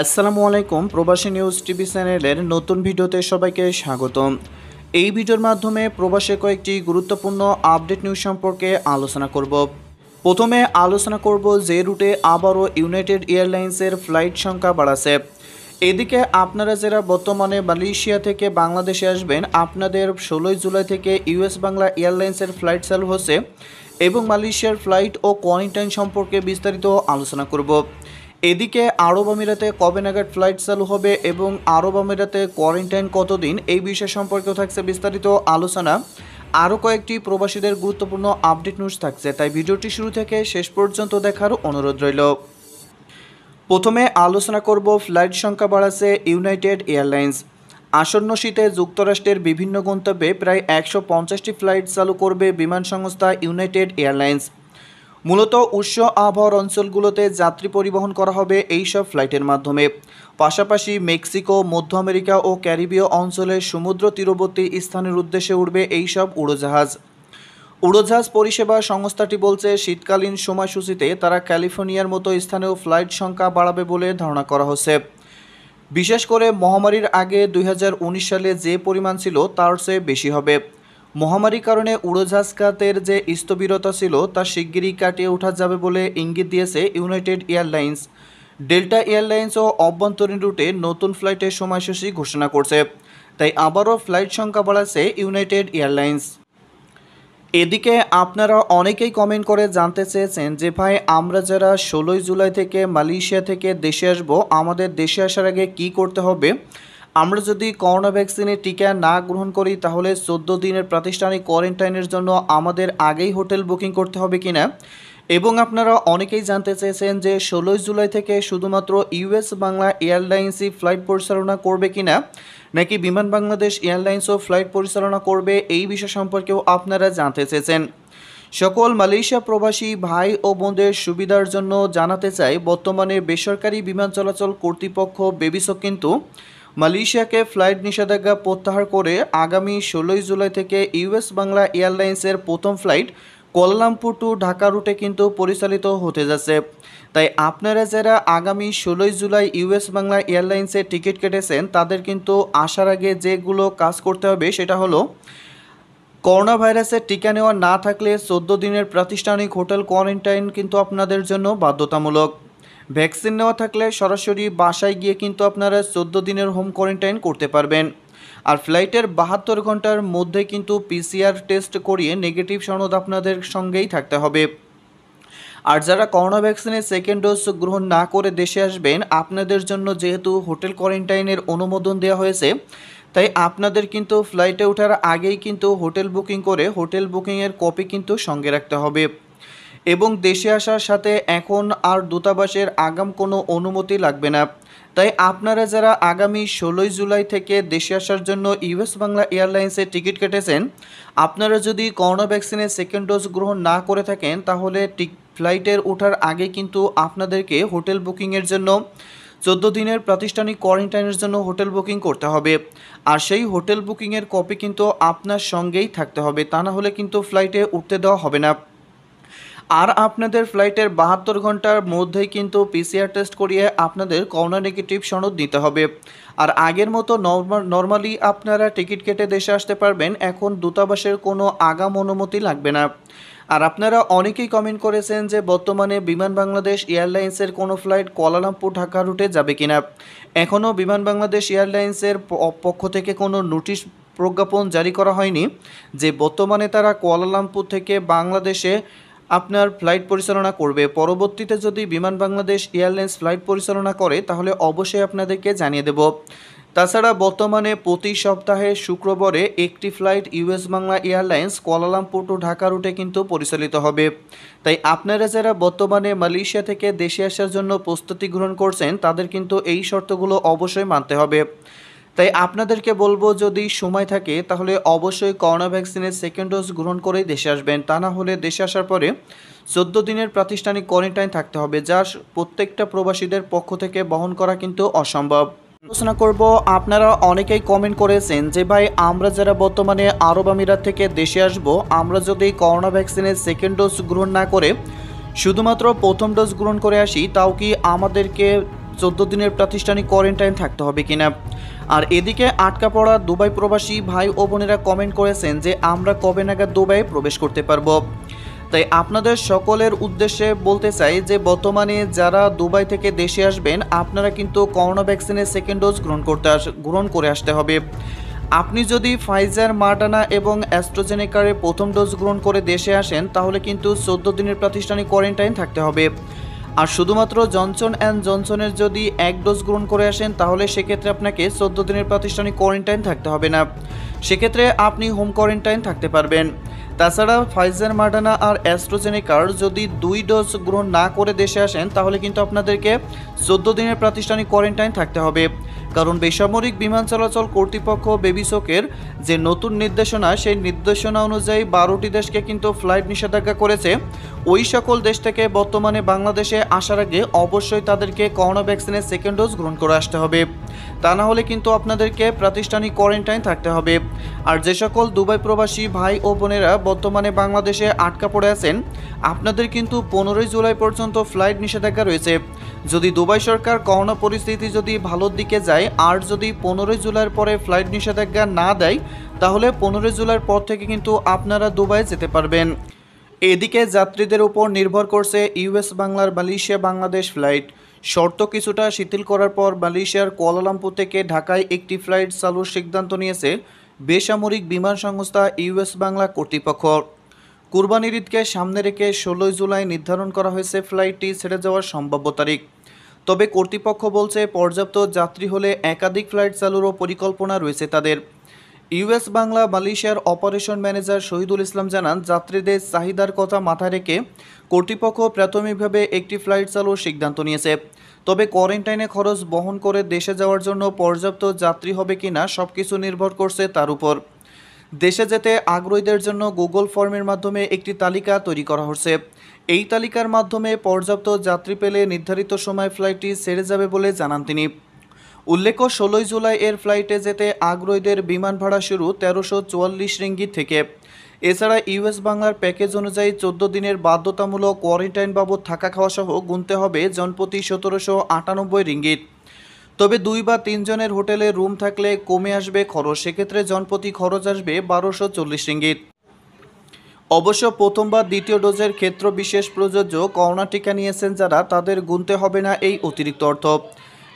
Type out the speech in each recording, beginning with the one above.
আসসালামু আলাইকুম। প্রবাসী নিউজ টিভি চ্যানেলের নতুন ভিডিওতে সবাইকে স্বাগতম। এই ভিডিওর মাধ্যমে প্রবাসে কয়েকটি গুরুত্বপূর্ণ আপডেট নিউজ সম্পর্কে আলোচনা করব। প্রথমে আলোচনা করব যে রুটে আবারও ইউনাইটেড এয়ারলাইন্সের ফ্লাইট সংখ্যা বাড়াচ্ছে। এদিকে আপনারা যারা বর্তমানে মালয়েশিয়া থেকে বাংলাদেশে আসবেন, আপনাদের 16 জুলাই থেকে ইউএস বাংলা এয়ারলাইন্সের ফ্লাইট চালু হচ্ছে এবং মালয়েশিয়ার ফ্লাইট ও কোয়ারেন্টাইন সম্পর্কে বিস্তারিত আলোচনা করব। এদিকে আরব আমিরাতে কবে নাগাদ ফ্লাইট চালু হবে এবং আরব আমিরাতে কোয়ারেন্টাইন কতদিন, এই বিষয় সম্পর্কেও থাকছে বিস্তারিত আলোচনা। আরও কয়েকটি প্রবাসীদের গুরুত্বপূর্ণ আপডেট নিউজ থাকছে, তাই ভিডিওটি শুরু থেকে শেষ পর্যন্ত দেখার অনুরোধ রইল। প্রথমে আলোচনা করব ফ্লাইট সংখ্যা বাড়াচ্ছে ইউনাইটেড এয়ারলাইন্স। আসন্ন শীতে যুক্তরাষ্ট্রের বিভিন্ন গন্তব্যে প্রায় 150টি ফ্লাইট চালু করবে বিমান সংস্থা ইউনাইটেড এয়ারলাইন্স। মূলত উষ্ণ আবহাওয়ার অঞ্চলগুলোতে যাত্রী পরিবহন করা হবে এইসব ফ্লাইটের মাধ্যমে। পাশাপাশি মেক্সিকো, মধ্য আমেরিকা ও ক্যারিবীয় অঞ্চলের সমুদ্র তীরবর্তী স্থানের উদ্দেশ্যে উড়বে এইসব উড়োজাহাজ। উড়োজাহাজ পরিষেবা সংস্থাটি বলছে, শীতকালীন সময়সূচিতে তারা ক্যালিফোর্নিয়ার মতো স্থানেও ফ্লাইট সংখ্যা বাড়াবে বলে ধারণা করা হচ্ছে। বিশেষ করে মহামারীর আগে 2019 সালে যে পরিমাণ ছিল তার চেয়ে বেশি হবে। মহামারীর কারণে উড়োজাহাজ খাতের যে স্থবিরতা ছিল তা শিগগিরই কাটিয়ে ওঠা যাবে বলে ইঙ্গিত দিয়েছে ইউনাইটেড এয়ারলাইন্স। ডেল্টা এয়ারলাইন্সও অভ্যন্তরীণ রুটে নতুন ফ্লাইটের সময়সূচি ঘোষণা করছে, তাই আবারও ফ্লাইট সংখ্যা বাড়াচ্ছে ইউনাইটেড এয়ারলাইন্স। এদিকে আপনারা অনেকেই কমেন্ট করে জানতে চেয়েছেন যে ভাই, আমরা যারা 16 জুলাই থেকে মালয়েশিয়া থেকে দেশে আসব, আমাদের দেশে আসার আগে কি করতে হবে? আমরা যদি করোনা ভ্যাকসিনের টিকা না গ্রহণ করি তাহলে 14 দিনের প্রাতিষ্ঠানিক কোয়ারেন্টাইনের জন্য আমাদের আগেই হোটেল বুকিং করতে হবে কিনা, এবং আপনারা অনেকেই জানতে চেয়েছেন যে 16 জুলাই থেকে শুধুমাত্র ইউএস বাংলা এয়ারলাইন্সই ফ্লাইট পরিচালনা করবে কিনা, নাকি বিমান বাংলাদেশ এয়ারলাইন্সও ফ্লাইট পরিচালনা করবে, এই বিষয় সম্পর্কেও আপনারা জানতে চেয়েছেন। সকল মালয়েশিয়া প্রবাসী ভাই ও বোনদের সুবিধার জন্য জানাতে চাই, বর্তমানে বেসরকারি বিমান চলাচল কর্তৃপক্ষ বেবিসক কিন্তু মালয়েশিয়াকে ফ্লাইট নিষেধাজ্ঞা প্রত্যাহার করে আগামী 16 জুলাই থেকে ইউএস বাংলা এয়ারলাইন্সের প্রথম ফ্লাইট কুয়ালালামপুর টু ঢাকা রুটে কিন্তু পরিচালিত হতে যাচ্ছে। তাই আপনারা যারা আগামী 16 জুলাই ইউএস বাংলা এয়ারলাইন্সের টিকিট কেটেছেন, তাদের কিন্তু আসার আগে যেগুলো কাজ করতে হবে সেটা হলো, করোনা ভাইরাসের টিকা নেওয়া না থাকলে 14 দিনের প্রাতিষ্ঠানিক হোটেল কোয়ারেন্টাইন কিন্তু আপনাদের জন্য বাধ্যতামূলক। ভ্যাকসিন নেওয়া থাকলে সরাসরি বাসায় গিয়ে কিন্তু আপনারা 14 দিনের হোম কোয়ারেন্টাইন করতে পারবেন। আর ফ্লাইটের 72 ঘন্টার মধ্যে কিন্তু পিসিআর টেস্ট করিয়ে নেগেটিভ সনদ আপনাদের সঙ্গেই থাকতে হবে। আর যারা করোনা ভ্যাকসিনের সেকেন্ড ডোজ গ্রহণ না করে দেশে আসবেন, আপনাদের জন্য যেহেতু হোটেল কোয়ারেন্টাইনের অনুমোদন দেওয়া হয়েছে, তাই আপনাদের কিন্তু ফ্লাইটে ওঠার আগেই কিন্তু হোটেল বুকিং করে হোটেল বুকিংয়ের কপি কিন্তু সঙ্গে রাখতে হবে। এবং দেশে আসার সাথে এখন আর দূতাবাসের আগাম কোনো অনুমতি লাগবে না। তাই আপনারা যারা আগামী 16 জুলাই থেকে দেশে আসার জন্য ইউএস বাংলা এয়ারলাইন্সের টিকিট কেটেছেন, আপনারা যদি করোনা ভ্যাকসিনের সেকেন্ড ডোজ গ্রহণ না করে থাকেন, তাহলে ফ্লাইটের ওঠার আগে কিন্তু আপনাদেরকে হোটেল বুকিংয়ের জন্য 14 দিনের প্রাতিষ্ঠানিক কোয়ারেন্টাইনের জন্য হোটেল বুকিং করতে হবে। আর সেই হোটেল বুকিংয়ের কপি কিন্তু আপনার সঙ্গেই থাকতে হবে, তা না হলে কিন্তু ফ্লাইটে উঠতে দেওয়া হবে না। আর আপনাদের ফ্লাইটের 72 ঘন্টার মধ্যেই কিন্তু পিসিআর টেস্ট করিয়ে আপনাদের করোনা নেগেটিভ সনদ নিতে হবে। আর আগের মতো নর্মালি আপনারা টিকিট কেটে দেশে আসতে পারবেন, এখন দূতাবাসের কোনো আগাম অনুমতি লাগবে না। আর আপনারা অনেকেই কমেন্ট করেছেন যে বর্তমানে বিমান বাংলাদেশ এয়ারলাইন্সের কোনো ফ্লাইট কুয়ালালামপুর ঢাকা রুটে যাবে কিনা। এখনও বিমান বাংলাদেশ এয়ারলাইন্সের পক্ষ থেকে কোনো নোটিশ প্রজ্ঞাপন জারি করা হয়নি যে বর্তমানে তারা কুয়ালালামপুর থেকে বাংলাদেশে আপনার ফ্লাইট পরিচালনা করবে। পরবর্তীতে যদি বিমান বাংলাদেশ এয়ারলাইন্স ফ্লাইট পরিচালনা করে তাহলে অবশ্যই আপনাদেরকে জানিয়ে দেব। তাছাড়া বর্তমানে প্রতি সপ্তাহে শুক্রবারে একটি flight US Bangla airlines Kuala Lumpur two Dhaka রুটে কিন্তু পরিচালিত হবে। তাই আপনারা যারা বর্তমানে মালয়েশিয়া থেকে দেশে আসার জন্য প্রস্তুতি গ্রহণ করছেন, তাদের কিন্তু এই শর্তগুলো অবশ্যই মানতে হবে। তাই আপনাদেরকে বলবো, যদি সময় থাকে তাহলে অবশ্যই করোনা ভ্যাকসিনের সেকেন্ড ডোজ গ্রহণ করেই দেশে আসবেন, তা না হলে দেশে আসার পরে 14 দিনের প্রাতিষ্ঠানিক কোয়ারেন্টাইন থাকতে হবে, যা প্রত্যেকটা প্রবাসীদের পক্ষ থেকে বহন করা কিন্তু অসম্ভব। আলোচনা করব, আপনারা অনেকেই কমেন্ট করেছেন যে ভাই, আমরা যারা বর্তমানে আরব আমিরাত থেকে দেশে আসব, আমরা যদি করোনা ভ্যাকসিনের সেকেন্ড ডোজ গ্রহণ না করে শুধুমাত্র প্রথম ডোজ গ্রহণ করে আসি, তাও কি আমাদেরকে 14 দিনের প্রাতিষ্ঠানিক কোয়ারেন্টাইন থাকতে হবে কিনা। আর এদিকে আটকা পড়া দুবাই প্রবাসী ভাই ও বোনেরা কমেন্ট করেছেন যে আমরা কবে নাগাদ দুবাইয়ে প্রবেশ করতে পারবো। তাই আপনাদের সকলের উদ্দেশ্যে বলতে চাই যে বর্তমানে যারা দুবাই থেকে দেশে আসবেন আপনারা কিন্তু করোনা ভ্যাকসিনের সেকেন্ড ডোজ গ্রহণ করে আসতে হবে। আপনি যদি ফাইজার, মডার্না এবং অ্যাস্ট্রাজেনেকার প্রথম ডোজ গ্রহণ করে দেশে আসেন তাহলে কিন্তু 14 দিনের প্রাতিষ্ঠানিক কোয়ারেন্টাইন থাকতে হবে। আর শুধুমাত্র জনসন অ্যান্ড জনসনের যদি এক ডোজ গ্রহণ করে আসেন তাহলে সেক্ষেত্রে আপনাকে 14 দিনের প্রাতিষ্ঠানিক কোয়ারেন্টাইন থাকতে হবে না, সেক্ষেত্রে আপনি হোম কোয়ারেন্টাইন থাকতে পারবেন। তাছাড়া ফাইজার, মডার্না আর অ্যাস্ট্রাজেনেকার যদি 2 ডোজ গ্রহণ না করে দেশে আসেন তাহলে কিন্তু আপনাদেরকে 14 দিনের প্রাতিষ্ঠানিক কোয়ারেন্টাইন থাকতে হবে। কারণ বেসামরিক বিমান চলাচল কর্তৃপক্ষ বেবিসকের যে নতুন নির্দেশনা সেই নির্দেশনা অনুযায়ী 12টি দেশকে কিন্তু ফ্লাইট নিষেধাজ্ঞা করেছে। ওই সকল দেশ থেকে বর্তমানে বাংলাদেশে আসার আগে অবশ্যই তাদেরকে করোনা ভ্যাকসিনের সেকেন্ড ডোজ গ্রহণ করে আসতে হবে, তা না হলে কিন্তু আপনাদেরকে প্রাতিষ্ঠানিক কোয়ারেন্টাইন থাকতে হবে। আর যে সকল দুবাই প্রবাসী ভাই ও বোনেরা বর্তমানে বাংলাদেশে আটকা পড়ে আছেন আপনাদের কিন্তু 15 জুলাই পর্যন্ত ফ্লাইট নিষেধাজ্ঞা রয়েছে। যদি দুবাই সরকার করোনা পরিস্থিতি যদি ভালোর দিকে যায় আর যদি 15 জুলাইয়ের পরে ফ্লাইট নিষেধাজ্ঞা না দেয় তাহলে 15 জুলাইয়ের পর থেকে কিন্তু আপনারা দুবাই যেতে পারবেন। এদিকে যাত্রীদের উপর নির্ভর করছে ইউএস বাংলার মালয়েশিয়া বাংলাদেশ ফ্লাইট। শর্ত কিছুটা শিথিল করার পর মালয়েশিয়ার কুয়ালালামপুর থেকে ঢাকায় একটি ফ্লাইট চালুর সিদ্ধান্ত নিয়েছে বেসামরিক বিমান সংস্থা ইউএস বাংলা কর্তৃপক্ষ। কুরবানির ঈদকে সামনে রেখে 16 জুলাই নির্ধারণ করা হয়েছে ফ্লাইটটি ছেড়ে যাওয়ার সম্ভাব্য তারিখ। তবে কর্তৃপক্ষ বলছে পর্যাপ্ত যাত্রী হলে একাধিক ফ্লাইট চালুরও পরিকল্পনা রয়েছে তাদের। ইউএস বাংলা মালয়েশিয়ার অপারেশন ম্যানেজার শহীদুল ইসলাম জানান যাত্রীদের চাহিদার কথা মাথায় রেখে কর্তৃপক্ষ প্রাথমিকভাবে একটি ফ্লাইট চালুর সিদ্ধান্ত নিয়েছে। তবে কোয়ারেন্টাইনে খরচ বহন করে দেশে যাওয়ার জন্য পর্যাপ্ত যাত্রী হবে কিনা সবকিছু নির্ভর করছে তার উপর। দেশে যেতে আগ্রহীদের জন্য গুগল ফর্মের মাধ্যমে একটি তালিকা তৈরি করা হচ্ছে। এই তালিকার মাধ্যমে পর্যাপ্ত যাত্রী পেলে নির্ধারিত সময় ফ্লাইটটি ছেড়ে যাবে বলে জানান তিনি। উল্লেখ্য 16 জুলাই এর ফ্লাইটে যেতে আগ্রহীদের বিমান ভাড়া শুরু 1344 রিঙ্গিত থেকে। এছাড়া ইউএস বাংলার প্যাকেজ অনুযায়ী 14 দিনের বাধ্যতামূলক কোয়ারেন্টাইন বাবদ থাকা খাওয়া সহ গুনতে হবে জনপ্রতি 1798 রিঙ্গিত। তবে 2 বা 3 জনের হোটেলে রুম থাকলে কমে আসবে খরচ, সেক্ষেত্রে জনপ্রতি খরচ আসবে 1240 রিঙ্গিত। অবশ্য প্রথম বা দ্বিতীয় ডোজের ক্ষেত্র বিশেষ প্রযোজ্য। করোনা টিকা নিয়েছেন যারা তাদের গুনতে হবে না এই অতিরিক্ত অর্থ।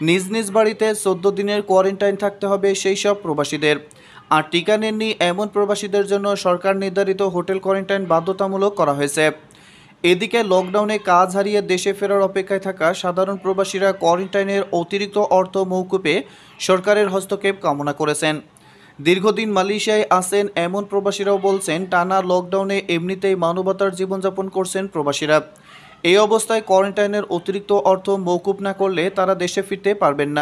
নিজ নিজ বাড়িতে 14 দিনের কোয়ারেন্টাইন থাকতে হবে সেই সব প্রবাসীদের। আর টিকা নেননি এমন প্রবাসীদের জন্য সরকার নির্ধারিত হোটেল কোয়ারেন্টাইন বাধ্যতামূলক করা হয়েছে। এদিকে লকডাউনে কাজ হারিয়ে দেশে ফেরার অপেক্ষায় থাকা সাধারণ প্রবাসীরা কোয়ারেন্টাইনের অতিরিক্ত অর্থ মওকুফে সরকারের হস্তক্ষেপ কামনা করেছেন। দীর্ঘদিন মালয়েশিয়ায় আছেন এমন প্রবাসীরাও বলছেন টানা লকডাউনে এমনিতেই মানবতার জীবনযাপন করছেন প্রবাসীরা। এই অবস্থায় কোয়ারেন্টাইনের অতিরিক্ত অর্থ মওকুফ না করলে তারা দেশে ফিরতে পারবেন না।